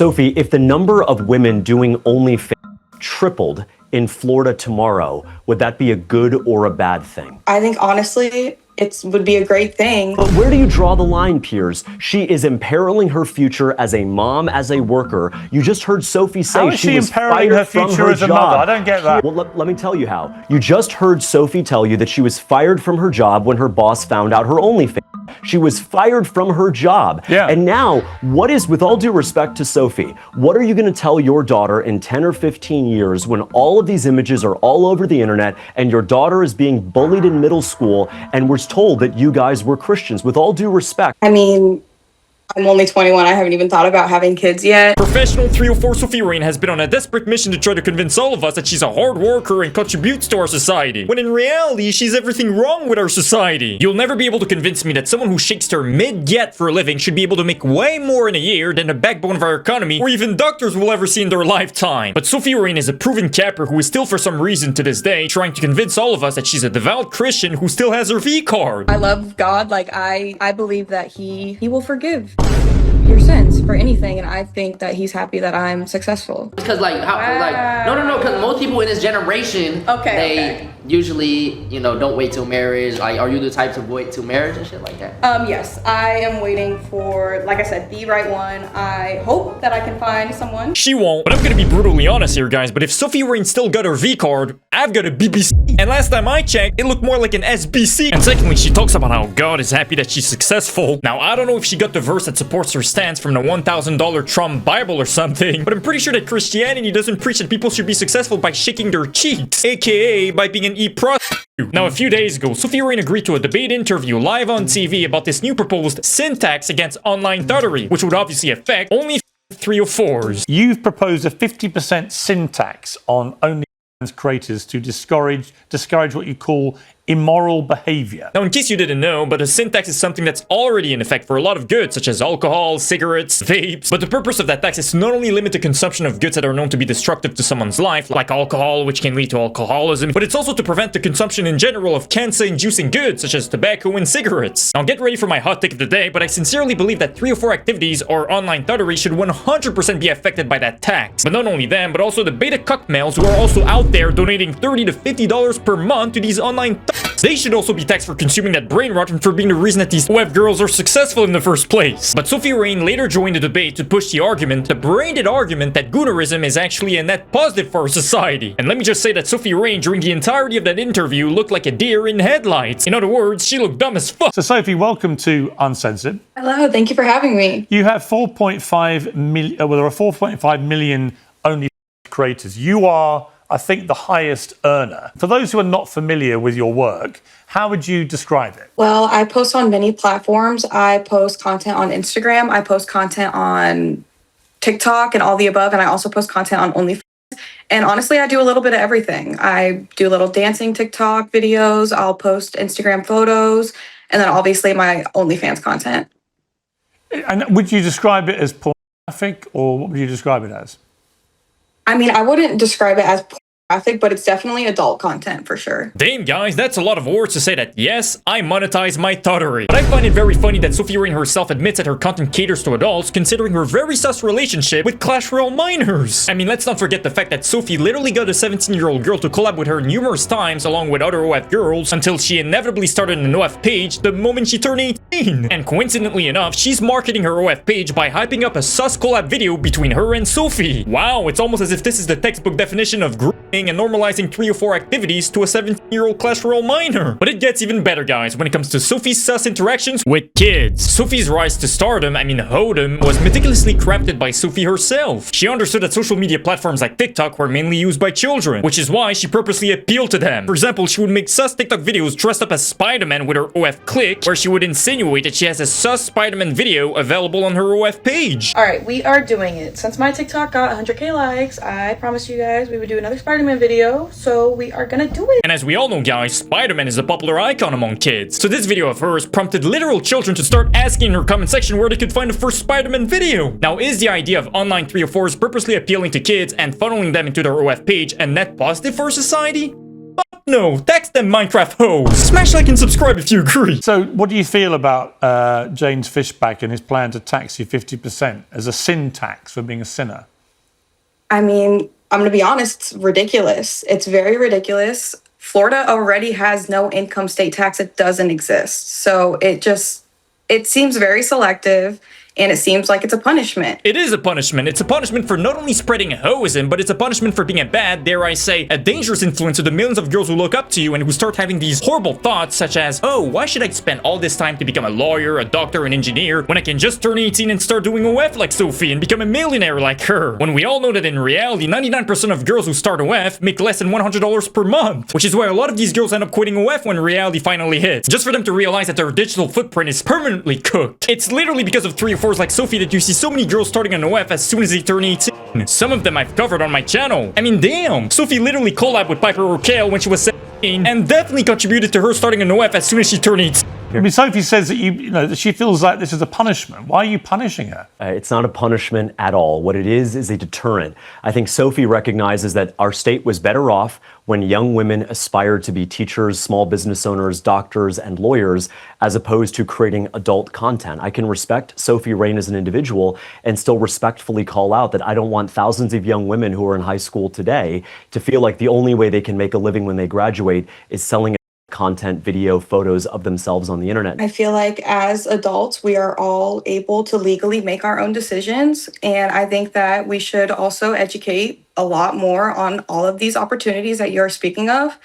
Sophie, if the number of women doing OnlyFans tripled in Florida tomorrow, would that be a good or a bad thing? I think honestly, it would be a great thing. But where do you draw the line, Piers? She is imperiling her future as a mom, as a worker. You just heard Sophie say how is she was imperiling fired her from future her as a job. mother? I don't get that. Well, let me tell you how. You just heard Sophie tell you that she was fired from her job when her boss found out her OnlyFans. She was fired from her job. Yeah. And now, what is, with all due respect to Sophie, what are you going to tell your daughter in 10 or 15 years when all of these images are all over the internet and your daughter is being bullied in middle school and was told that you guys were Christians? With all due respect. I mean, I'm only 21. I haven't even thought about having kids yet. Professional 304 Sophie Rain has been on a desperate mission to try to convince all of us that she's a hard worker and contributes to our society, when in reality, she's everything wrong with our society. You'll never be able to convince me that someone who shakes their mid-get for a living should be able to make way more in a year than the backbone of our economy, or even doctors will ever see in their lifetime. But Sophie Rain is a proven capper who is still, for some reason to this day, trying to convince all of us that she's a devout Christian who still has her V-card. I love God. Like, I believe that he will forgive your sins for anything, and I think that he's happy that I'm successful. Because like no, because most people in this generation, they usually, you know, don't wait till marriage. Like, are you the type to wait till marriage and shit like that? Yes, I am waiting for, like I said, the right one. I hope that I can find someone. She won't, but I'm gonna be brutally honest here, guys. But if Sophie Rain still got her V-card, I've got a BBC. And last time I checked, it looked more like an SBC. And secondly, she talks about how God is happy that she's successful. Now, I don't know if she got the verse that supports her stance from the $1,000 Trump Bible or something, but I'm pretty sure that Christianity doesn't preach that people should be successful by shaking their cheeks, aka by being an e-prostitute. Now, a few days ago, Sophie Rain agreed to a debate interview live on TV about this new proposed sin tax against online thuggery, which would obviously affect only 304s. You've proposed a 50% sin tax on OnlyFans creators to discourage what you call immoral behavior. Now, in case you didn't know, but a sin tax is something that's already in effect for a lot of goods, such as alcohol, cigarettes, vapes. But the purpose of that tax is to not only limit the consumption of goods that are known to be destructive to someone's life, like alcohol, which can lead to alcoholism, but it's also to prevent the consumption in general of cancer-inducing goods, such as tobacco and cigarettes. Now, get ready for my hot take of the day, but I sincerely believe that 304 activities or online thuggery should 100% be affected by that tax. But not only them, but also the beta cuck males who are also out there donating $30 to $50 per month to these online thugs. They should also be taxed for consuming that brain rot and for being the reason that these web girls are successful in the first place. But Sophie Rain later joined the debate to push the argument, the braided argument, that goonerism is actually a net positive for our society. And let me just say that Sophie Rain, during the entirety of that interview, looked like a deer in headlights. In other words, she looked dumb as fuck. So Sophie, welcome to Uncensored. Hello, thank you for having me. You have 4.5 million, well, there are 4.5 million OnlyFans creators. You are, I think, the highest earner. For those who are not familiar with your work, how would you describe it? Well, I post on many platforms. I post content on Instagram. I post content on TikTok and all the above. And I also post content on OnlyFans. And honestly, I do a little bit of everything. I do little dancing TikTok videos. I'll post Instagram photos. And then obviously my OnlyFans content. And would you describe it as pornographic, or what would you describe it as? I mean, I wouldn't describe it as pornographic, but it's definitely adult content for sure. Damn, guys, that's a lot of words to say that, yes, I monetize my thuggery. But I find it very funny that Sophie Rain herself admits that her content caters to adults, considering her very sus relationship with Clash Royale minors. I mean, let's not forget the fact that Sophie literally got a 17-year-old girl to collab with her numerous times along with other OF girls, until she inevitably started an OF page the moment she turned 18. And coincidentally enough, she's marketing her OF page by hyping up a sus collab video between her and Sophie. Wow, it's almost as if this is the textbook definition of grooming and normalizing 304 activities to a 17-year-old Clash Royale minor. But it gets even better, guys, when it comes to Sophie's sus interactions with kids. Sophie's rise to stardom, I mean hodom, was meticulously crafted by Sophie herself. She understood that social media platforms like TikTok were mainly used by children, which is why she purposely appealed to them. For example, she would make sus TikTok videos dressed up as Spider-Man with her OF click, where she would insinuate that she has a sus Spider-Man video available on her OF page. Alright, we are doing it. Since my TikTok got 100k likes, I promised you guys we would do another Spider-Man video, so we are gonna do it. And as we all know, guys, Spider-Man is a popular icon among kids. So this video of hers prompted literal children to start asking in her comment section where they could find the first Spider-Man video. Now, is the idea of online 304s purposely appealing to kids and funneling them into their OF page a net positive for society? No, text them Minecraft hoes. Smash like and subscribe if you agree. So what do you feel about James Fishback and his plan to tax you 50% as a sin tax for being a sinner? I mean, I'm going to be honest, it's ridiculous. It's very ridiculous. Florida already has no income state tax. It doesn't exist. So it seems very selective. And it seems like it's a punishment. It is a punishment. It's a punishment for not only spreading hoism, but it's a punishment for being a bad, dare I say, a dangerous influence to the millions of girls who look up to you and who start having these horrible thoughts such as, oh, why should I spend all this time to become a lawyer, a doctor, an engineer, when I can just turn 18 and start doing OF like Sophie and become a millionaire like her? When we all know that in reality, 99% of girls who start OF make less than $100 per month, which is why a lot of these girls end up quitting OF when reality finally hits, just for them to realize that their digital footprint is permanently cooked. It's literally because of 3 or 4s like Sophie that you see so many girls starting on OF as soon as they turn 18. Some of them I've covered on my channel. I mean, damn! Sophie literally collabed with Piper Roquel when she was 17 and definitely contributed to her starting on OF as soon as she turned 18. I mean, Sophie says that that she feels like this is a punishment. Why are you punishing her? It's not a punishment at all. What it is a deterrent. I think Sophie recognizes that our state was better off when young women aspired to be teachers, small business owners, doctors, and lawyers, as opposed to creating adult content. I can respect Sophie Rain as an individual and still respectfully call out that I don't want thousands of young women who are in high school today to feel like the only way they can make a living when they graduate is selling content, video, photos of themselves on the internet. I feel like as adults, we are all able to legally make our own decisions. And I think that we should also educate a lot more on all of these opportunities that you're speaking of,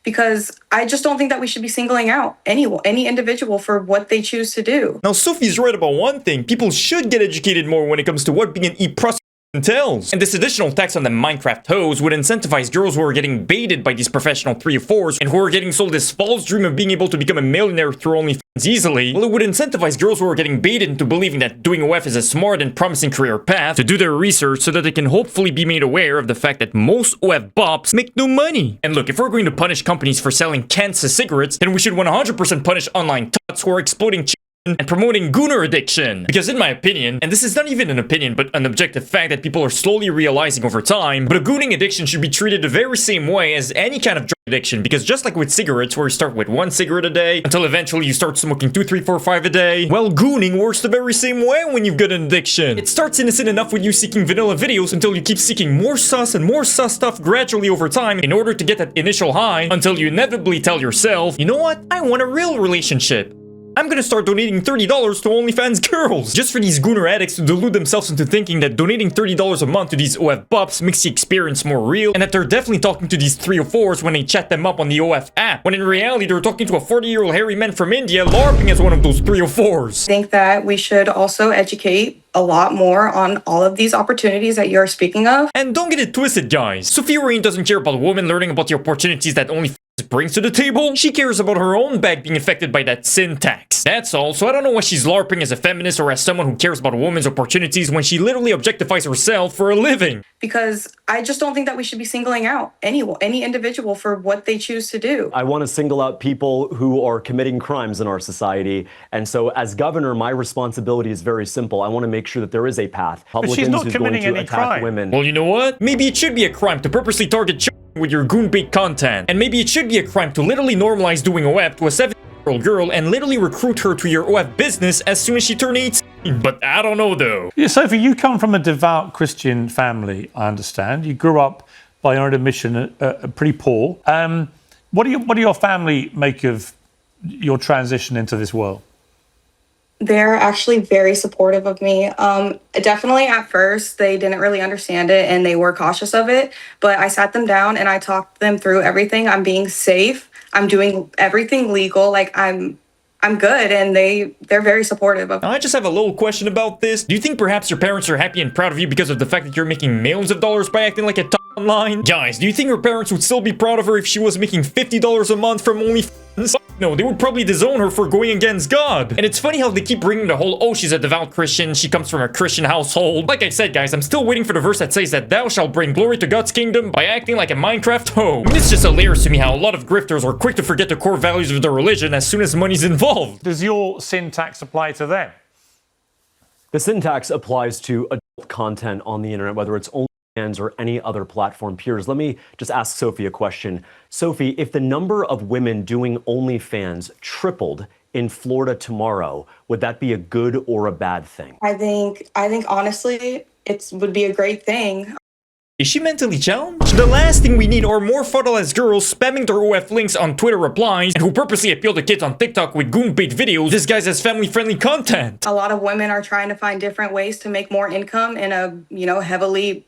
because I just don't think that we should be singling out any individual for what they choose to do. Now, Sophie's right about one thing. People should get educated more when it comes to what being an e-prostitute entails. And this additional tax on the Minecraft hoes would incentivize girls who are getting baited by these professional 3 or 4s and who are getting sold this false dream of being able to become a millionaire through OnlyFans easily. Well, it would incentivize girls who are getting baited into believing that doing OF is a smart and promising career path to do their research so that they can hopefully be made aware of the fact that most OF bops make no money. And look, if we're going to punish companies for selling Kansas cigarettes, then we should 100% punish online tots who are exploiting and promoting gooner addiction. Because in my opinion, and this is not even an opinion but an objective fact that people are slowly realizing over time, but a gooning addiction should be treated the very same way as any kind of drug addiction. Because just like with cigarettes, where you start with 1 cigarette a day until eventually you start smoking 2, 3, 4, 5 a day, well, gooning works the very same way when you've got an addiction. It starts innocent enough with you seeking vanilla videos until you keep seeking more sus and more sus stuff gradually over time in order to get that initial high until you inevitably tell yourself, you know what, I want a real relationship. I'm gonna start donating $30 to OnlyFans girls, just for these gooner addicts to delude themselves into thinking that donating $30 a month to these OF bups makes the experience more real, and that they're definitely talking to these 3 or 4s when they chat them up on the OF app, when in reality they're talking to a 40-year-old hairy man from India LARPing as one of those 3 or 4s. I think that we should also educate a lot more on all of these opportunities that you're speaking of. And don't get it twisted, guys. Sophie Rain doesn't care about women learning about the opportunities that OnlyFans brings to the table. She cares about her own bag being affected by that sin tax. That's all, so I don't know why she's LARPing as a feminist or as someone who cares about a woman's opportunities when she literally objectifies herself for a living. Because I just don't think that we should be singling out any individual for what they choose to do. I want to single out people who are committing crimes in our society. And so as governor, my responsibility is very simple. I want to make sure that there is a path. But she's not committing any crime. Women. Well, you know what? Maybe it should be a crime to purposely target children with your goon-bait content. And maybe it should be a crime to literally normalize doing OF to a 7-year-old girl and literally recruit her to your OF business as soon as she turns 18. But I don't know though. Yeah, Sophie, you come from a devout Christian family, I understand. You grew up, by your own admission, pretty poor. What do your family make of your transition into this world? They're actually very supportive of me. Definitely at first, they didn't really understand it and they were cautious of it. But I sat them down and I talked them through everything. I'm being safe. I'm doing everything legal. Like I'm good, and they're very supportive of me. I just have a little question about this. Do you think perhaps your parents are happy and proud of you because of the fact that you're making millions of dollars by acting like a top online? Guys, do you think your parents would still be proud of her if she was making $50 a month from OnlyFans? No, they would probably disown her for going against God. And it's funny how they keep bringing the whole, oh, she's a devout Christian, she comes from a Christian household. Like I said, guys, I'm still waiting for the verse that says that thou shalt bring glory to God's kingdom by acting like a Minecraft hoe. I mean, it's just hilarious to me how a lot of grifters are quick to forget the core values of their religion as soon as money's involved. Does your sin tax apply to them? The sin tax applies to adult content on the internet, whether it's only or any other platform. Piers, let me just ask Sophie a question. Sophie, if the number of women doing OnlyFans tripled in Florida tomorrow, would that be a good or a bad thing? I think honestly, it would be a great thing. Is she mentally challenged? The last thing we need are more fatherless girls spamming their OF links on Twitter replies and who purposely appeal to kids on TikTok with goon-bait videos disguised as family-friendly content. A lot of women are trying to find different ways to make more income in a, heavily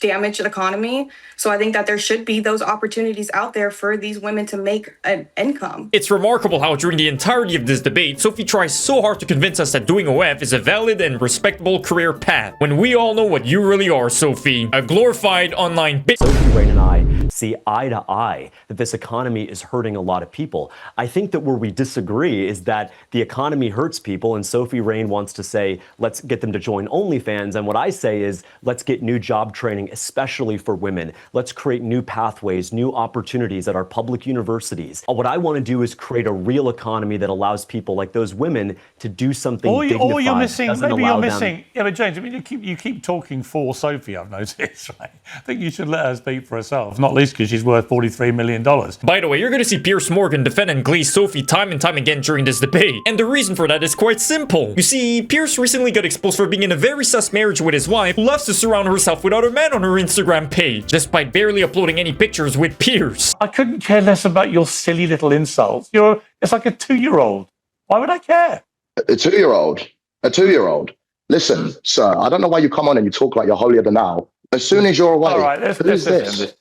damaged economy. So I think that there should be those opportunities out there for these women to make an income. It's remarkable how during the entirety of this debate, Sophie tries so hard to convince us that doing OF is a valid and respectable career path, when we all know what you really are, Sophie. A glorified online bitch. Sophie, Rain, and I see eye to eye that this economy is hurting a lot of people. I think that where we disagree is that the economy hurts people, and Sophie Rain wants to say, let's get them to join OnlyFans. And what I say is, let's get new job training, especially for women. Let's create new pathways, new opportunities at our public universities. What I want to do is create a real economy that allows people like those women to do something dignified. All you're missing, maybe you're them... missing. Yeah, but James, I mean, you keep talking for Sophie, I've noticed, right? I think you should let her speak for herself, not least because she's worth $43 million. By the way, you're gonna see Piers Morgan defend and glaze Sophie time and time again during this debate. And the reason for that is quite simple. You see, Piers recently got exposed for being in a very sus marriage with his wife, who loves to surround herself with other men on her Instagram page, despite barely uploading any pictures with Piers. I couldn't care less about your silly little insults. It's like a 2-year-old. Why would I care? A 2-year-old? A 2-year-old? Listen, sir, I don't know why you come on and you talk like you're holier than thou. As soon as you're away, all right, who's this?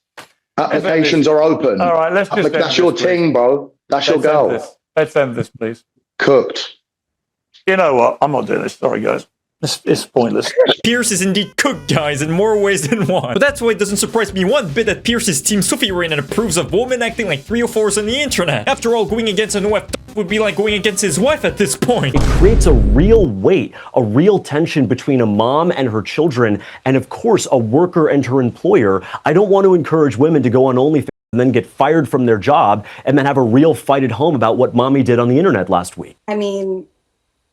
Applications are open. All right, let's just that's your ting, bro. That's your girl. Let's end this, please. Cooked. You know what? I'm not doing this. Sorry, guys. It's pointless. Piers is indeed cooked, guys, in more ways than one. But that's why it doesn't surprise me one bit that Piers' team Sophie Rain approves of women acting like 304s on the internet. After all, going against an OF would be like going against his wife at this point. It creates a real weight, a real tension between a mom and her children, and of course, a worker and her employer. I don't want to encourage women to go on OnlyFans and then get fired from their job and then have a real fight at home about what mommy did on the internet last week. I mean,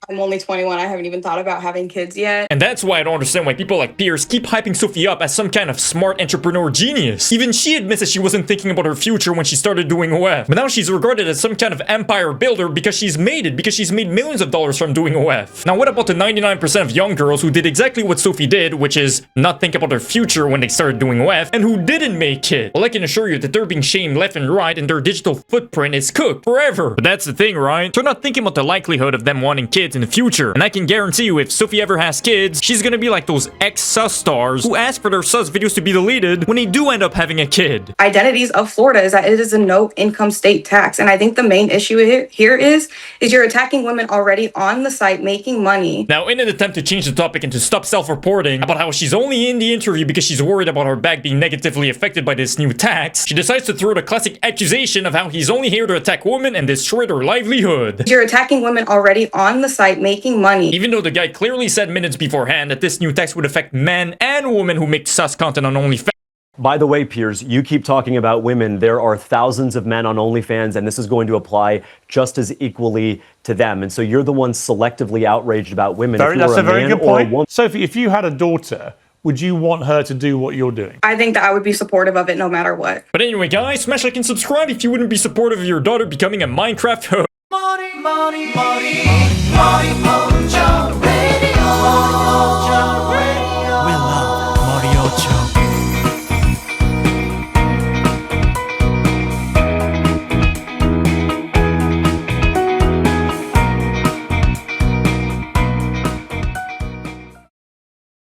I'm only 21. I haven't even thought about having kids yet. And that's why I don't understand why people like Piers keep hyping Sophie up as some kind of smart entrepreneur genius. Even she admits that she wasn't thinking about her future when she started doing OF. But now she's regarded as some kind of empire builder because she's made it, because she's made millions of dollars from doing OF. Now what about the 99% of young girls who did exactly what Sophie did, which is not think about their future when they started doing OF, and who didn't make it? Well, I can assure you that they're being shamed left and right and their digital footprint is cooked forever. But that's the thing, right? They're not thinking about the likelihood of them wanting kids in the future. And I can guarantee you, if Sophie ever has kids, she's gonna be like those ex-sus stars who ask for their sus videos to be deleted when they do end up having a kid. Identities of Florida is that it is a no income state tax. And I think the main issue here is you're attacking women already on the site making money. Now, in an attempt to change the topic and to stop self-reporting about how she's only in the interview because she's worried about her bag being negatively affected by this new tax, she decides to throw the classic accusation of how he's only here to attack women and destroy their livelihood. You're attacking women already on the site making money. Even though the guy clearly said minutes beforehand that this new tax would affect men and women who make sus content on OnlyFans. By the way, Piers, you keep talking about women. There are thousands of men on OnlyFans, and this is going to apply just as equally to them. And so you're the one selectively outraged about women. That's a very good point. Sophie, if you had a daughter, would you want her to do what you're doing? I think that I would be supportive of it no matter what. But anyway, guys, smash like and subscribe if you wouldn't be supportive of your daughter becoming a Minecraft host. Money, money, money, money, money.